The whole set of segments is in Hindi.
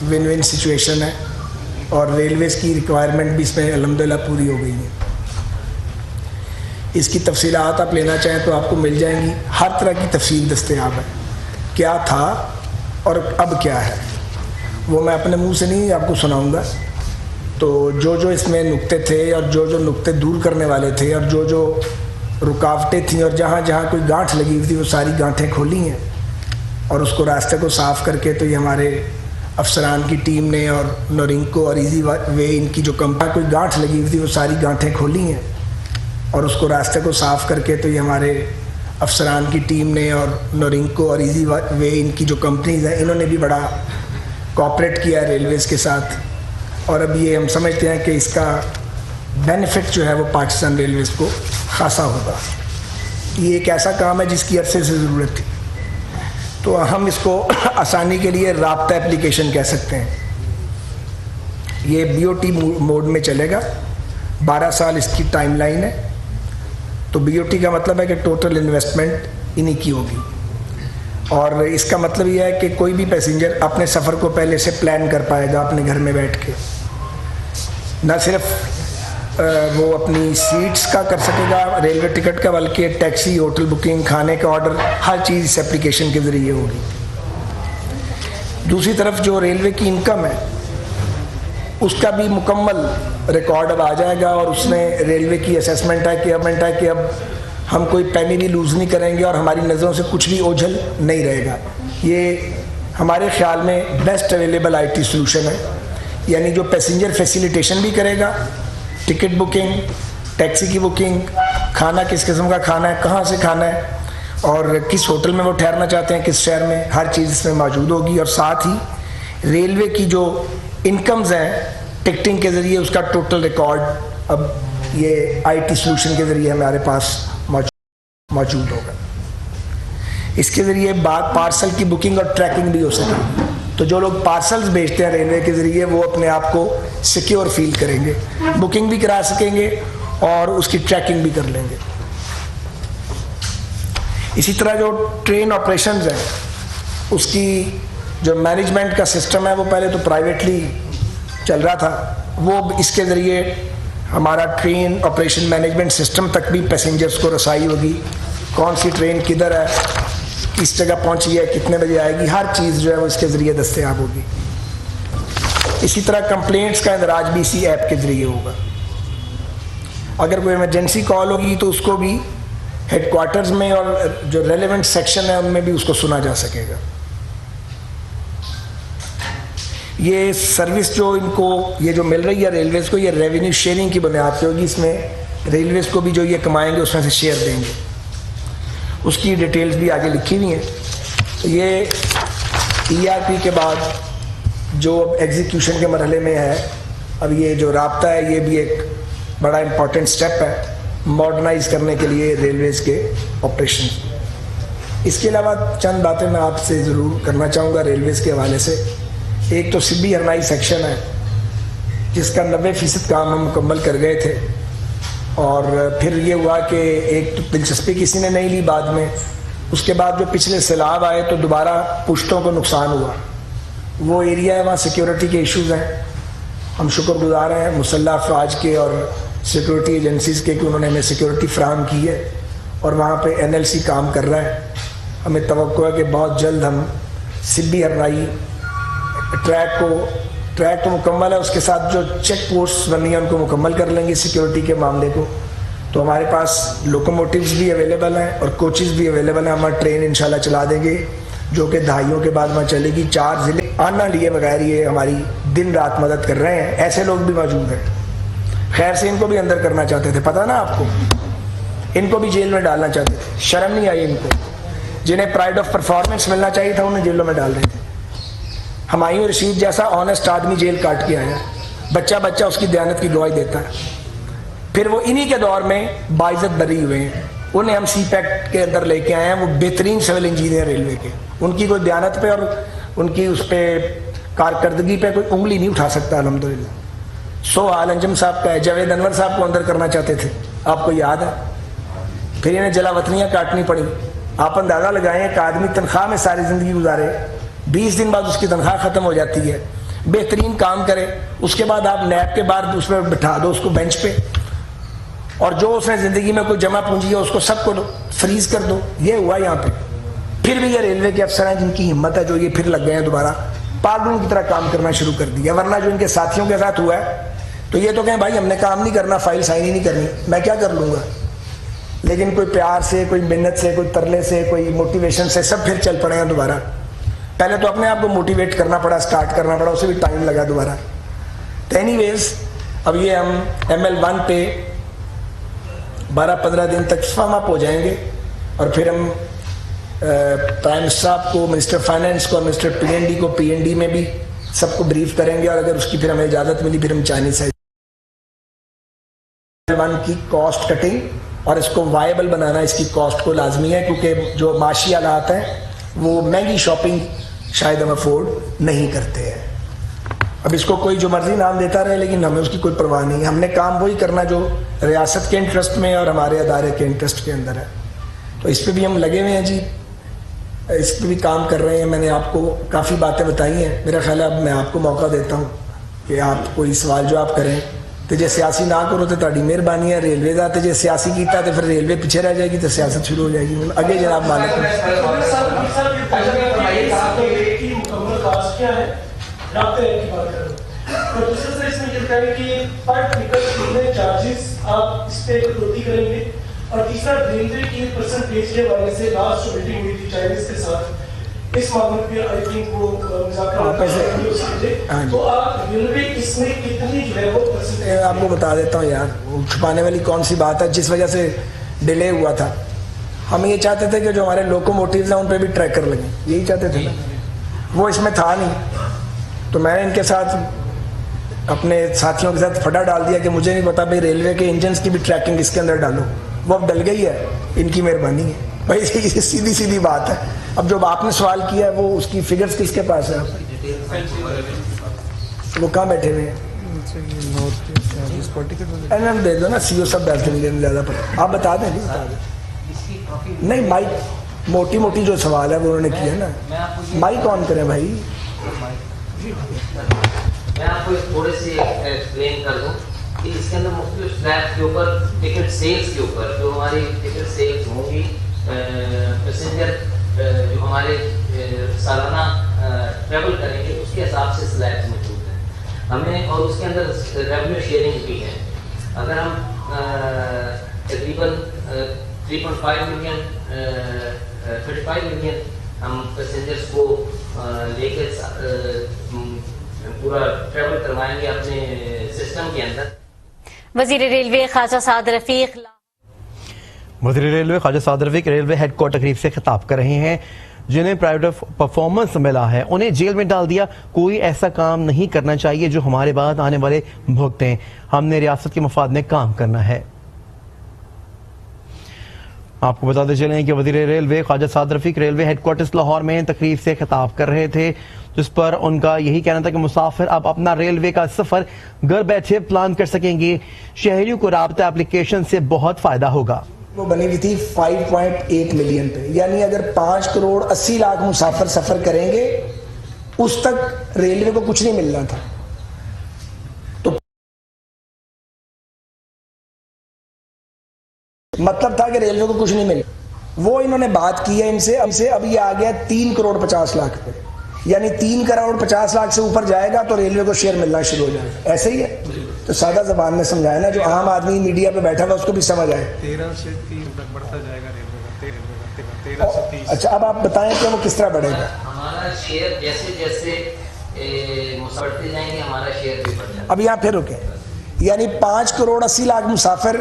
विन विन सिचुएशन है और रेलवेज़ की रिक्वायरमेंट भी इसमें अल्हम्दुलिल्लाह पूरी हो गई है। इसकी तफसीलात आप लेना चाहें तो आपको मिल जाएंगी, हर तरह की तफसील दस्तयाब है, क्या था और अब क्या है वो मैं अपने मुंह से नहीं आपको सुनाऊंगा। तो जो जो इसमें नुक्ते थे और जो जो नुक्ते दूर करने वाले थे और जो जो रुकावटें थीं और जहाँ जहाँ कोई गांठ लगी हुई थी वो सारी गांठें खोली हैं और उसको रास्ते को साफ़ करके तो ये हमारे अफसरान की टीम ने और नोरिंको और इजी वे इनकी जो कंपनी कोई गांठ लगी हुई थी वो सारी गांठें खोली हैं और उसको रास्ते को साफ़ करके तो ये हमारे अफसरान की टीम ने और नोरिंको और इजी वे इनकी जो कंपनीज़ हैं इन्होंने भी बड़ा कोऑपरेट किया रेलवेज़ के साथ और अब ये हम समझते हैं कि इसका बेनिफिट जो है वो पाकिस्तान रेलवेज़ को खासा होगा। ये एक ऐसा काम है जिसकी अरसे से ज़रूरत थी, तो हम इसको आसानी के लिए राब्ता एप्लीकेशन कह सकते हैं। ये BOT मोड में चलेगा, 12 साल इसकी टाइमलाइन है। तो BOT का मतलब है कि टोटल इन्वेस्टमेंट इन्हीं की होगी और इसका मतलब यह है कि कोई भी पैसेंजर अपने सफ़र को पहले से प्लान कर पाएगा अपने घर में बैठ के, न सिर्फ वो अपनी सीट्स का कर सकेगा रेलवे टिकट का, बल्कि टैक्सी, होटल बुकिंग, खाने का ऑर्डर, हर चीज़ इस एप्लीकेशन के ज़रिए होगी। दूसरी तरफ जो रेलवे की इनकम है उसका भी मुकम्मल रिकॉर्ड अब आ जाएगा और उसमें रेलवे की असेसमेंट है कि अब हम कोई पैनी भी लूज़ नहीं करेंगे और हमारी नज़रों से कुछ भी ओझल नहीं रहेगा। ये हमारे ख्याल में बेस्ट अवेलेबल IT सोल्यूशन है, यानी जो पैसेंजर फैसिलिटेशन भी करेगा, टिकट बुकिंग, टैक्सी की बुकिंग, खाना किस किस्म का खाना है, कहाँ से खाना है और किस होटल में वो ठहरना चाहते हैं, किस शहर में, हर चीज़ इसमें मौजूद होगी। और साथ ही रेलवे की जो इनकम्स हैं टिकटिंग के ज़रिए उसका टोटल रिकॉर्ड अब ये IT सोल्यूशन के ज़रिए हमारे पास मौजूद होगा। इसके ज़रिए बात पार्सल की बुकिंग और ट्रैकिंग भी हो सकेगी। तो जो लोग पार्सल्स भेजते हैं रेलवे के ज़रिए वो अपने आप को सिक्योर फील करेंगे, बुकिंग भी करा सकेंगे और उसकी ट्रैकिंग भी कर लेंगे। इसी तरह जो ट्रेन ऑपरेशंस हैं उसकी जो मैनेजमेंट का सिस्टम है वो पहले तो प्राइवेटली चल रहा था, वो इसके ज़रिए हमारा ट्रेन ऑपरेशन मैनेजमेंट सिस्टम तक भी पैसेंजर्स को रसाई होगी, कौन सी ट्रेन किधर है, किस जगह पहुंची है, कितने बजे आएगी, हर चीज़ जो है वो इसके ज़रिए दस्तयाब होगी। इसी तरह कंप्लेंट्स का इंदराज भी इसी ऐप के ज़रिए होगा। अगर कोई इमरजेंसी कॉल होगी तो उसको भी हेडक्वार्टर्स में और जो रेलेवेंट सेक्शन है उनमें भी उसको सुना जा सकेगा। ये सर्विस जो इनको ये जो मिल रही है रेलवेज़ को, ये रेवेन्यू शेयरिंग की बुनियाद पे होगी। इसमें रेलवेज़ को भी जो ये कमाएंगे उसमें से शेयर देंगे, उसकी डिटेल्स भी आगे लिखी हुई हैं। तो ये ERP के बाद जो अब एग्जीक्यूशन के मरहले में है, अब ये जो राब्ता है ये भी एक बड़ा इम्पॉर्टेंट स्टेप है मॉडर्नाइज करने के लिए रेलवेज़ के ऑपरेशन। इसके अलावा चंद बातें मैं आपसे ज़रूर करना चाहूँगा रेलवेज़ के हवाले से। एक तो सिब्बी हरनाई सेक्शन है जिसका 90% काम हम मुकम्मल कर गए थे और फिर ये हुआ कि एक तो दिलचस्पी किसी ने नहीं ली बाद में, उसके बाद जो पिछले सैलाब आए तो दोबारा पुश्तों को नुकसान हुआ। वो एरिया है वहाँ सिक्योरिटी के इश्यूज़ हैं। हम शुक्रगुजार हैं मुसल्लह अफवाज के और सिक्योरिटी एजेंसीज़ के कि उन्होंने हमें सिक्योरिटी फ्राहम की है और वहाँ पे NLC काम कर रहा है। हमें तवक्को है कि बहुत जल्द हम सिब्बी हरनाई ट्रैक तो मुकम्मल है, उसके साथ जो चेक पोस्ट बनी है उनको मुकम्मल कर लेंगे सिक्योरिटी के मामले को। तो हमारे पास लोकोमोटिव्स भी अवेलेबल हैं और कोचेज़ भी अवेलेबल हैं। हमारा ट्रेन इंशाल्लाह चला देंगे जो कि दहाइयों के बाद वहाँ चलेगी। 4 ज़िले आना लिए बगैर ये हमारी दिन रात मदद कर रहे हैं। ऐसे लोग भी मौजूद हैं, खैर से इनको भी अंदर करना चाहते थे, पता ना आपको, इनको भी जेल में डालना चाहते थे, शर्म नहीं आई इनको। जिन्हें प्राइड ऑफ परफॉर्मेंस मिलना चाहिए था उन्हें जेलों में डाल रहे थे। हुमायूं रशीद जैसा ऑनेस्ट आदमी जेल काट के आया, बच्चा उसकी दयानत की गवाही देता है। फिर वो इन्हीं के दौर में बाइज्जत बरी हुए हैं, उन्हें हम CPAC के अंदर लेके आए हैं। वो बेहतरीन सिविल इंजीनियर रेलवे के, उनकी कोई दयानत पे और उनकी उस पर कारकर्दगी पे कोई उंगली नहीं उठा सकता अल्हम्दुलिल्लाह। सो हाल अंजम साहब का है, जावेद अनवर साहब को अंदर करना चाहते थे, आपको याद है, फिर इन्हें जलावतनियाँ काटनी पड़ी। आप अंदाज़ा लगाएं, एक आदमी तनख्वाह में सारी ज़िंदगी गुजारे, 20 दिन बाद उसकी तनख्वाह ख़त्म हो जाती है, बेहतरीन काम करे, उसके बाद आप नैब के बाद उस पर बिठा दो उसको बेंच पे, और जो उसने ज़िंदगी में कोई जमा पूंजी है उसको सबको फ्रीज कर दो। ये हुआ यहाँ पे। फिर भी ये रेलवे के अफसर हैं जिनकी हिम्मत है, जो ये फिर लग गए हैं दोबारा पागलों की तरह काम करना शुरू कर दिया। वरना जो इनके साथियों के साथ हुआ है तो ये तो कहें भाई हमने काम नहीं करना, फाइल साइन ही नहीं करनी, मैं क्या कर लूँगा। लेकिन कोई प्यार से, कोई मिन्नत से, कोई तरले से, कोई मोटिवेशन से सब फिर चल पड़े हैं दोबारा। पहले तो अपने आप को मोटिवेट करना पड़ा, स्टार्ट करना पड़ा, उसे भी टाइम लगा दोबारा। तो एनीवेज अब ये हम ML1 पे 12-15 दिन तक फॉर्म अप हो जाएंगे और फिर हम प्राइम मिनिस्टर साहब को, मिनिस्टर फाइनेंस को और मिनिस्टर PND को, PND में भी सबको ब्रीफ करेंगे, और अगर उसकी फिर हमें इजाज़त मिली फिर हम चाइनीज की कॉस्ट कटिंग और इसको वायबल बनाना, इसकी कॉस्ट को लाजमी है, क्योंकि जो माशी हालात हैं वो महंगी शॉपिंग शायद हम अफोर्ड नहीं करते हैं। अब इसको कोई जो मर्जी नाम देता रहे, लेकिन हमें उसकी कोई परवाह नहीं। हमने काम वही करना जो रियासत के इंटरेस्ट में और हमारे अदारे के इंटरेस्ट के अंदर है। तो इस पर भी हम लगे हुए हैं जी, इस पर भी काम कर रहे हैं। मैंने आपको काफ़ी बातें बताई हैं। मेरा ख्याल है अब मैं आपको मौका देता हूँ कि आप कोई सवाल जो आप करें। तो जे सियासी ना करो तो ताड़ी मेहरबानी है। रेलवे का तो जे सियासी किया तो फिर रेलवे पीछे रह जाएगी, तो सियासत शुरू हो जाएगी। अगे जनाब मालिक और तीसरा रेलवे की परसेंटेज के हवाले से लास्ट जो मीटिंग हुई थी चाइनीज के साथ, इस मामले पे आई थिंक वो तो आप रेलवे इसमें कितनी जो है वो परसेंटेज, आपको बता देता हूँ यार, छुपाने वाली कौन सी बात है। जिस वजह से डिले हुआ था, हम ये चाहते थे कि जो हमारे लोकोमोटिव्स हैं उन पे भी ट्रैकर लगे, यही चाहते थे ना, वो इसमें था नहीं। तो मैंने इनके साथ अपने साथियों के साथ फटा डाल दिया कि मुझे नहीं पता भाई रेलवे के इंजन की भी ट्रैकिंग इसके अंदर डालो। वो अब डल गई है, इनकी मेहरबानी है भाई, सीधी सीधी बात है। अब जो आपने सवाल किया है वो उसकी फिगर्स किसके पास है? वो कहाँ बैठे हुए हैं? दे दो ना, CO सब बैठते नहीं ज़्यादा पर आप बता दें, नहीं बता दें। नहीं माइक मोटी मोटी जो सवाल है वो उन्होंने किया ना, माइक ऑन करें भाई। मैं आपको थोड़े से एक्सप्लेन कर दूं कि इसके अंदर मुख्तलिफ स्लैब्स के ऊपर टिकट सेल्स के ऊपर जो हमारी टिकट सेल्स होंगी, पैसेंजर जो हमारे सालाना ट्रैवल करेंगे उसके हिसाब से स्लैब्स मौजूद हैं हमें, और उसके अंदर रेवेन्यू शेयरिंग भी है। अगर हम तकरीबन 3.5 मिलियन 35 मिलियन हम पैसेंजर्स को लेकर पूरा ट्रैवल करवाएंगे अपने सिस्टम के अंदर। वज़ीर railway Khawaja Saad Rafique railway headquarter तकरीब से खिताब कर रहे हैं। जिन्हें प्राइवेट परफॉर्मेंस मिला है उन्हें जेल में डाल दिया। कोई ऐसा काम नहीं करना चाहिए जो हमारे बाद आने वाले भुगतें। हमने रियासत के मफाद में काम करना है। आपको बताते चलें कि वज़ीर railway Khawaja Saad Rafique railway headquarters Lahore में तकरीब से खिताब कर रहे थे, जिस पर उनका यही कहना था कि मुसाफिर अब अपना रेलवे का सफर घर बैठे प्लान कर सकेंगे। शहरियों को राब्ता एप्लीकेशन से बहुत फायदा होगा। वो बनी हुई थी 5.8 मिलियन पे, यानी अगर 5 करोड़ 80 लाख मुसाफिर सफर करेंगे उस तक रेलवे को कुछ नहीं मिलना था। तो मतलब था कि रेलवे को कुछ नहीं मिले। वो इन्होंने बात की है इनसे, अब ये आ गया 3 करोड़ 50 लाख पे, यानी 3 करोड़ 50 लाख से ऊपर जाएगा तो रेलवे को शेयर मिलना शुरू हो जाएगा। ऐसे ही है। तो सादा जबान में समझाया ना, जो आम आदमी मीडिया पे बैठा हुआ उसको भी समझ आए। 13 से 30 तक बढ़ता जाएगा रेलवे का, 13 से 30। अच्छा, अब आप बताएं कि वो किस तरह बढ़ेगा। हमारा शेयर जैसे जैसे मुसाफिर जाएंगे हमारा शेयर भी बढ़ जाएगा। अब यहाँ फिर रुके, यानी 5 करोड़ 80 लाख मुसाफिर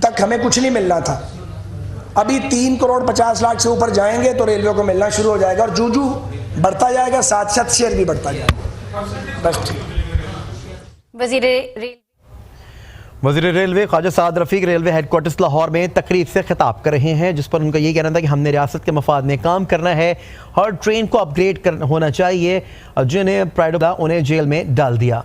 तक हमें कुछ नहीं मिलना था। अभी 3 करोड़ 50 लाख से ऊपर जाएंगे तो रेलवे को मिलना शुरू हो जाएगा, और जूजू बढ़ता जाएगा, साथ साथ शेयर भी बढ़ता जाएगा। बस ठीक। वज़ीर railway Khawaja Saad Rafique railway headquarters Lahore में तकरीब से खिताब कर रहे हैं, जिस पर उनका ये कहना था कि हमने रियासत के मफाद में काम करना है। हर ट्रेन को अपग्रेड होना चाहिए, जिन्हें प्राइवेट उन्हें जेल में डाल दिया।